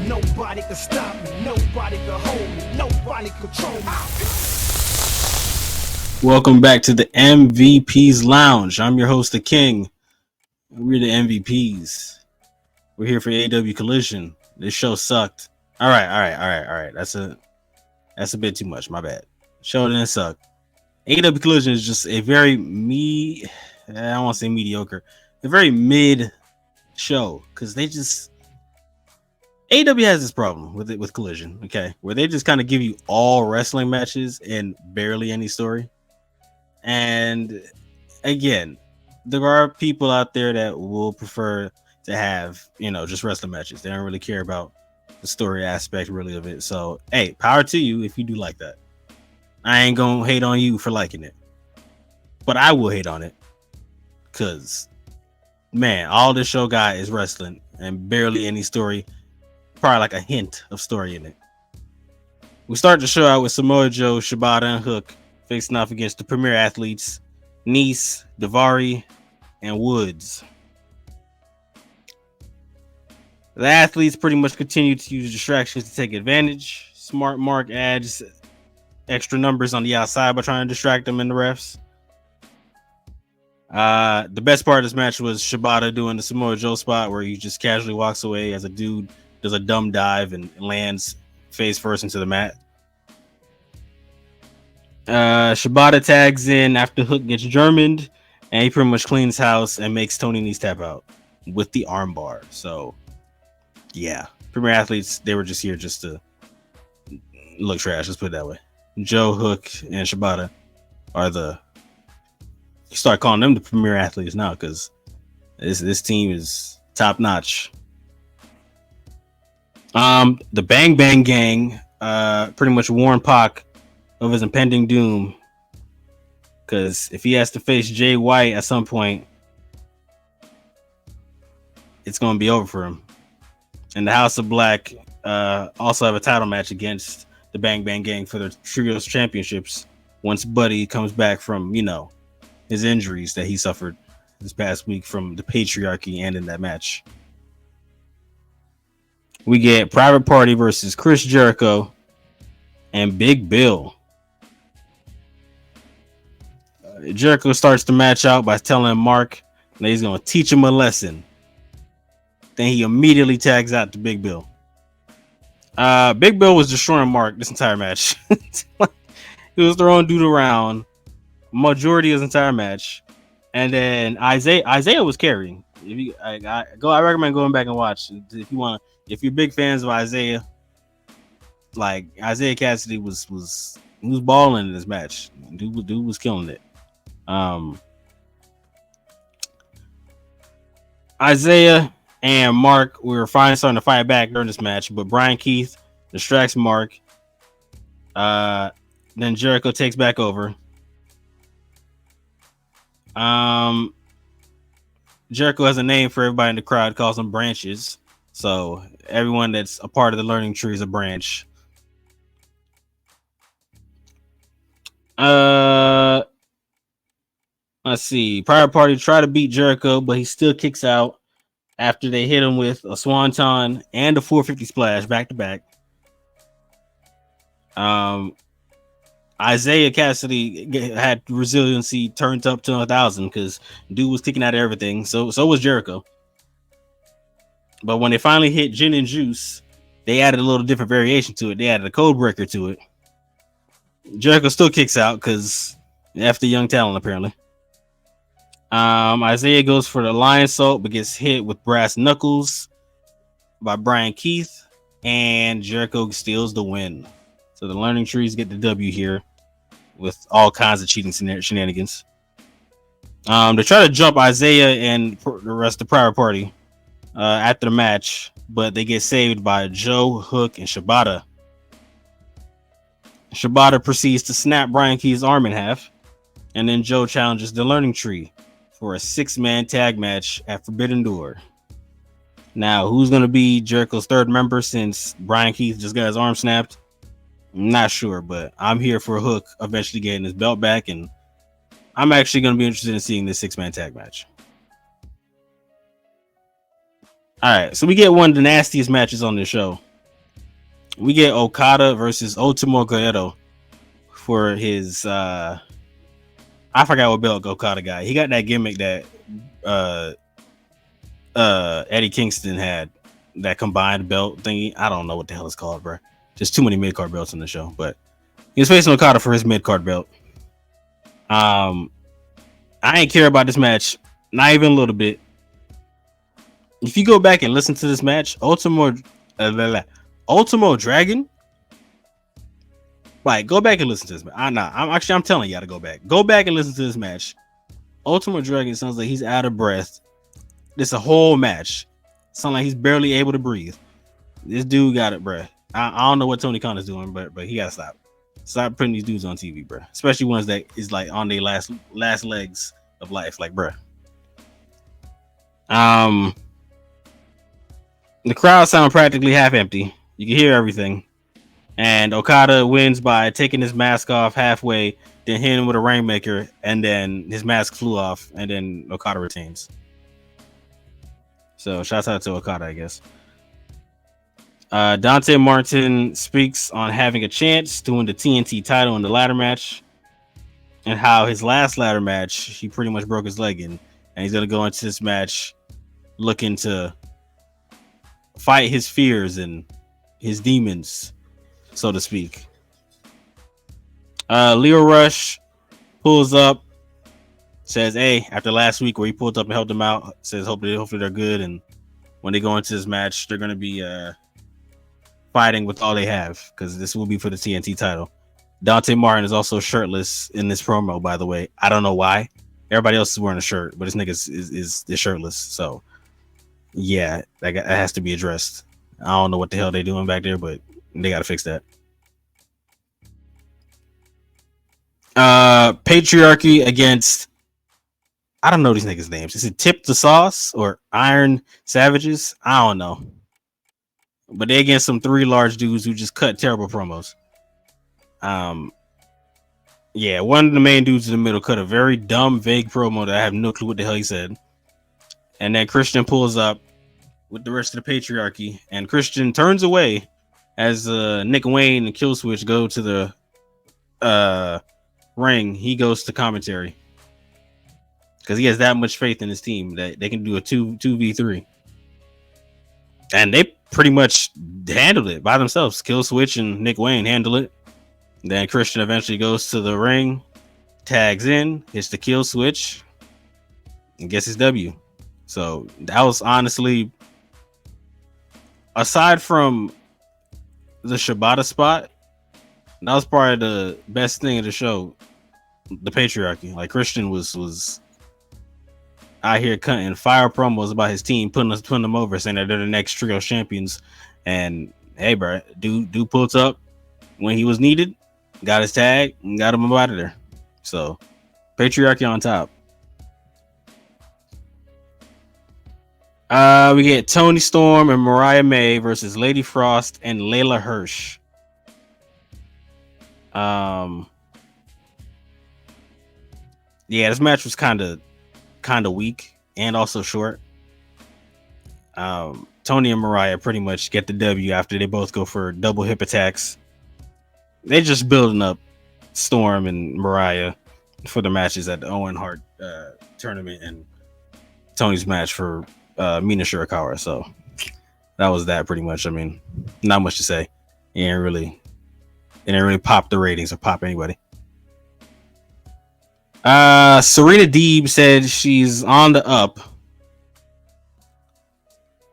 Nobody can stop me, nobody can hold me, nobody control me. Welcome back to the MVP's Lounge. I'm your host, The King. We're the MVPs. We're here for AEW Collision. This show sucked. All right. That's a bit too much. My bad. Show didn't suck. AEW Collision is just a very I don't want to say mediocre, a very mid show because AEW has this problem with Collision, okay, where they just kind of give you all wrestling matches and barely any story. And again, there are people out there that will prefer to have, just wrestling matches. They don't really care about the story aspect really of it. So, hey, power to you if you do like that. I ain't gonna hate on you for liking it, but I will hate on it because, man, all this show got is wrestling and barely any story. Probably like a hint of story in it. We start the show out with Samoa Joe, Shibata, and Hook facing off against the premier athletes, Nice, Davari, and Woods. The athletes pretty much continue to use distractions to take advantage. Smart Mark adds extra numbers on the outside by trying to distract them and the refs. The best part of this match was Shibata doing the Samoa Joe spot where he just casually walks away as a dude does a dumb dive and lands face first into the mat. Shibata tags in after Hook gets Germaned, and he pretty much cleans house and makes Tony Nese tap out with the armbar. So, yeah, premier athletes, they were just here just to look trash. Let's put it that way. Joe, Hook, and Shibata are you start calling them the premier athletes now because this team is top notch. The Bang Bang Gang pretty much warned Pac of his impending doom because if he has to face Jay White at some point, it's going to be over for him. And the House of Black also have a title match against the Bang Bang Gang for their trios championships once Buddy comes back from, his injuries that he suffered this past week from the patriarchy and in that match. We get Private Party versus Chris Jericho and Big Bill. Jericho starts the match out by telling Mark that he's going to teach him a lesson. Then he immediately tags out to Big Bill. Big Bill was destroying Mark this entire match. He was throwing dude around majority of his entire match. And then Isaiah was carrying. I recommend going back and watch if you want. If you're big fans of Isaiah, like Isaiah Cassidy was balling in this match. Dude was killing it. Isaiah and Mark were finally starting to fight back during this match, but Brian Keith distracts Mark. Then Jericho takes back over. Jericho has a name for everybody in the crowd, calls them branches. So everyone that's a part of the learning tree is a branch. Let's see. Private Party try to beat Jericho, but he still kicks out after they hit him with a swanton and a 450 splash back to back. Isaiah Cassidy had resiliency turned up to 1,000 because dude was kicking out of everything. So was Jericho. But when they finally hit Gin and Juice, they added a little different variation to it. They added a code breaker to it. Jericho still kicks out because after young talent, apparently. Isaiah goes for the lion salt, but gets hit with brass knuckles by Brian Keith, and Jericho steals the win. So the learning trees get the W here with all kinds of cheating shenanigans. They try to jump Isaiah and the rest of the Private Party after the match, but they get saved by Joe, Hook, and Shibata. Shibata proceeds to snap Brian Keith's arm in half, and then Joe challenges the learning tree for a 6-man tag match at Forbidden Door. Now, who's going to be Jericho's third member since Brian Keith just got his arm snapped? I'm not sure, but I'm here for Hook eventually getting his belt back, and I'm actually going to be interested in seeing this 6-man tag match. All right, so we get one of the nastiest matches on this show. We get Okada versus Ultimo Guerrero for his I forgot what belt Okada got. He got that gimmick that uh Eddie Kingston had, that combined belt thingy. I don't know what the hell it's called, bro. Just too many mid card belts in the show. But he was facing Okada for his mid card belt. I ain't care about this match, not even a little bit. If you go back and listen to this match, Ultimo Dragon, like, go back and listen to this. I'm telling you, to go back. Go back and listen to this match. Ultimo Dragon sounds like he's out of breath. This a whole match. Sounds like he's barely able to breathe. This dude got it, bruh. I don't know what Tony Khan is doing, but he gotta stop. Stop putting these dudes on TV, bruh. Especially ones that is like on their last legs of life, like, bruh. The crowd sound practically half empty. You can hear everything. And Okada wins by taking his mask off halfway, then hitting him with a rainmaker, and then his mask flew off, and then Okada retains. So shouts out to Okada, I guess. Dante Martin speaks on having a chance to win the TNT title in the ladder match, and how his last ladder match, he pretty much broke his leg in, and he's going to go into this match looking to fight his fears and his demons, so to speak. Leo Rush pulls up, says, hey, after last week where he pulled up and helped them out, says hopefully they're good, and when they go into this match, they're going to be fighting with all they have, because this will be for the TNT title. Dante Martin is also shirtless in this promo, by the way. I don't know why. Everybody else is wearing a shirt, but this nigga is shirtless. So, yeah, that has to be addressed. I don't know what the hell they're doing back there, but they got to fix that. Patriarchy against, I don't know these niggas' names. Is it Tip the Sauce or Iron Savages? I don't know. But they against some three large dudes who just cut terrible promos. Yeah, one of the main dudes in the middle cut a very dumb, vague promo that I have no clue what the hell he said. And then Christian pulls up with the rest of the Patriarchy, and Christian turns away as Nick Wayne and Killswitch go to the ring. He goes to commentary because he has that much faith in his team that they can do a 2v3. And they pretty much handled it by themselves. Killswitch and Nick Wayne handle it. Then Christian eventually goes to the ring, tags in, hits the kill switch, and gets his W. So that was honestly, aside from the Shibata spot, that was probably the best thing of the show. The Patriarchy. Like, Christian was out here cutting fire promos about his team, putting them over, saying that they're the next trio champions. And hey, bro, dude pulled up when he was needed, got his tag, and got him out of there. So, Patriarchy on top. We get Toni Storm and Mariah May versus Lady Frost and Layla Hirsch. Yeah, this match was kind of weak and also short. Tony and Mariah pretty much get the W after they both go for double hip attacks. They're just building up Storm and Mariah for the matches at the Owen Hart tournament and Tony's match for Mina Shirakawa. So that was that pretty much. I mean, not much to say. It didn't really pop the ratings or pop anybody. Serena Deeb said she's on the up.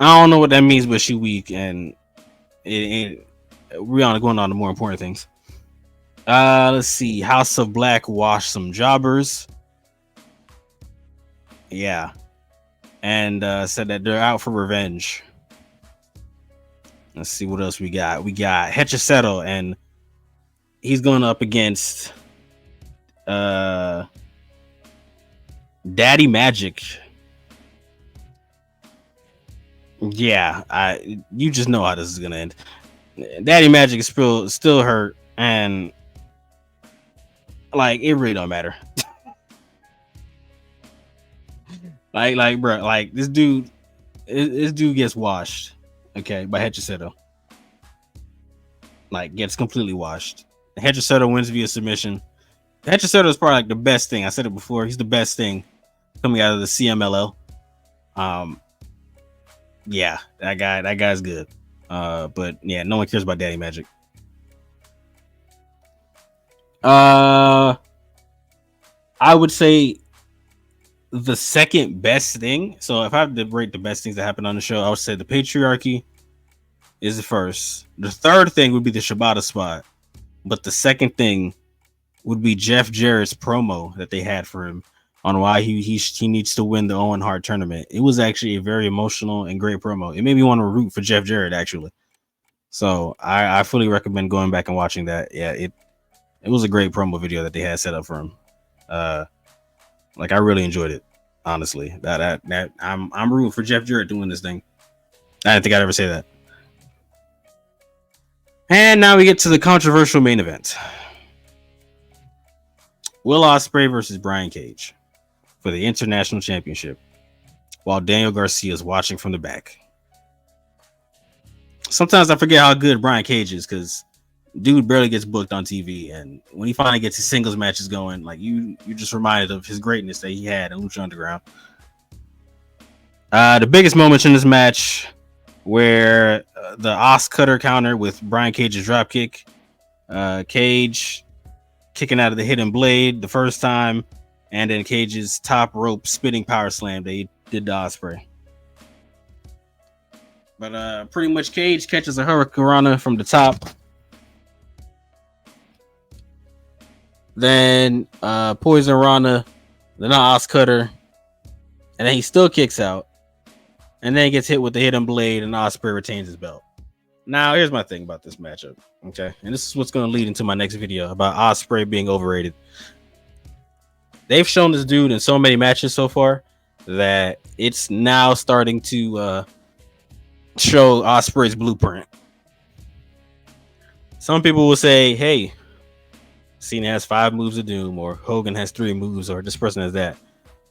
I don't know what that means, but she weak, and we're going on to more important things. Let's see. House of Black washed some jobbers. Yeah. And said that they're out for revenge. Let's see what else we got. We got Hechiseto, and he's going up against Daddy Magic. Yeah, you just know how this is gonna end. Daddy Magic is still hurt, and like, it really don't matter. like, bro, like, this dude gets washed, okay, by Hechiseto. like gets completely washed. Hedger Soto wins via submission. Hedger Soto is probably like the best thing. I said it before. He's the best thing coming out of the CMLL. Yeah, that guy's good. But yeah, no one cares about Daddy Magic. I would say the second best thing. So if I have to rate the best things that happened on the show, I would say the patriarchy is the first. The third thing would be the Shibata spot. But the second thing would be Jeff Jarrett's promo that they had for him on why he needs to win the Owen Hart tournament. It was actually a very emotional and great promo. It made me want to root for Jeff Jarrett, actually. So I fully recommend going back and watching that. Yeah, it was a great promo video that they had set up for him. Like I really enjoyed it, honestly. That I'm rooting for Jeff Jarrett doing this thing. I didn't think I'd ever say that. And now we get to the controversial main event. Will Ospreay versus Brian Cage for the International Championship, while Daniel Garcia is watching from the back. Sometimes I forget how good Brian Cage is because dude barely gets booked on TV, and when he finally gets his singles matches going, like you just reminded of his greatness that he had in Lucha Underground. The biggest moments in this match where the Os Cutter counter with Brian Cage's dropkick, Cage kicking out of the hidden blade the first time, and then Cage's top rope spinning power slam that he did to Ospreay. But pretty much Cage catches a Hurricanrana from the top. Then Poison Rana, then Os Cutter, and then he still kicks out. And then he gets hit with the hidden blade, and Ospreay retains his belt. Now, here's my thing about this matchup, okay? And this is what's going to lead into my next video about Ospreay being overrated. They've shown this dude in so many matches so far that it's now starting to show Ospreay's blueprint. Some people will say, hey, Cena has 5 moves of doom, or Hogan has 3 moves, or this person has that.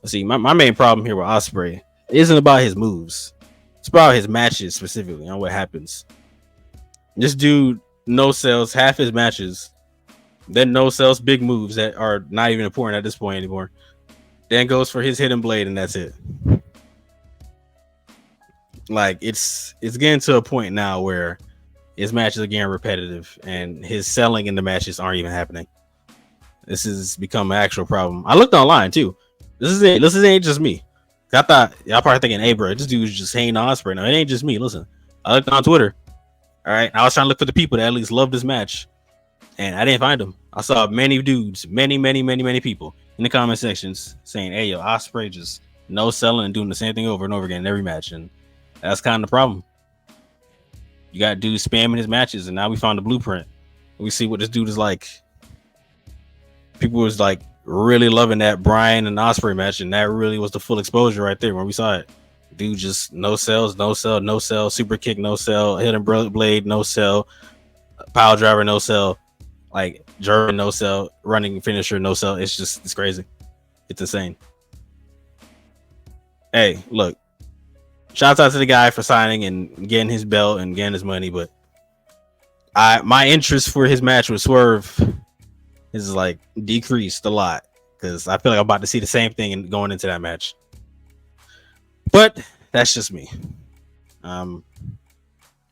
Let's see, my main problem here with Ospreay isn't about his moves. It's about his matches specifically, on what happens. This dude no sells half his matches, then no sells big moves that are not even important at this point anymore. Then goes for his hidden blade, and that's it. Like it's getting to a point now where his matches are getting repetitive, and his selling in the matches aren't even happening. This has become an actual problem. I looked online too. This ain't just me. I thought y'all probably thinking, hey bro, this dude's just hating on Ospreay. No, it ain't just me. Listen, I looked on Twitter. All right, I was trying to look for the people that at least love this match, and I didn't find them. I saw many dudes, many people in the comment sections saying, hey yo, Ospreay just no selling and doing the same thing over and over again in every match, and that's kind of the problem. You got dudes spamming his matches, and now we found the blueprint. We see what this dude is like. People was like really loving that Brian and Ospreay match, and that really was the full exposure right there when we saw it. Dude just no sells, no sell, super kick, no sell, hidden blade, no sell, pile driver, no sell, like German, no sell, running finisher, no sell. It's crazy. It's insane. Hey, look, shouts out to the guy for signing and getting his belt and getting his money, but my interest for his match with Swerve is like decreased a lot because I feel like I'm about to see the same thing going into that match. But that's just me.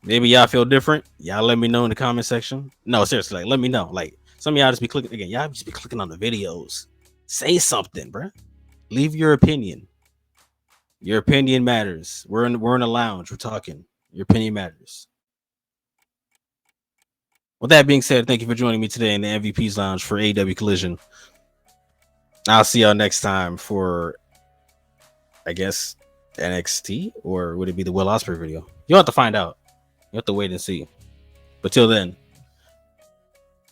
Maybe y'all feel different. Y'all let me know in the comment section. No, seriously, like let me know. Like some of y'all just be clicking again. Y'all just be clicking on the videos. Say something, bro. Leave your opinion. Your opinion matters. We're in a lounge. We're talking. Your opinion matters. With that being said, thank you for joining me today in the MVP's Lounge for AEW Collision. I'll see y'all next time for, I guess, NXT, or would it be the Will Ospreay video? You'll have to find out. You have to wait and see. But till then,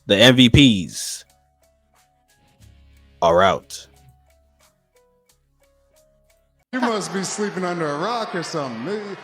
the MVPs are out. You must be sleeping under a rock or something.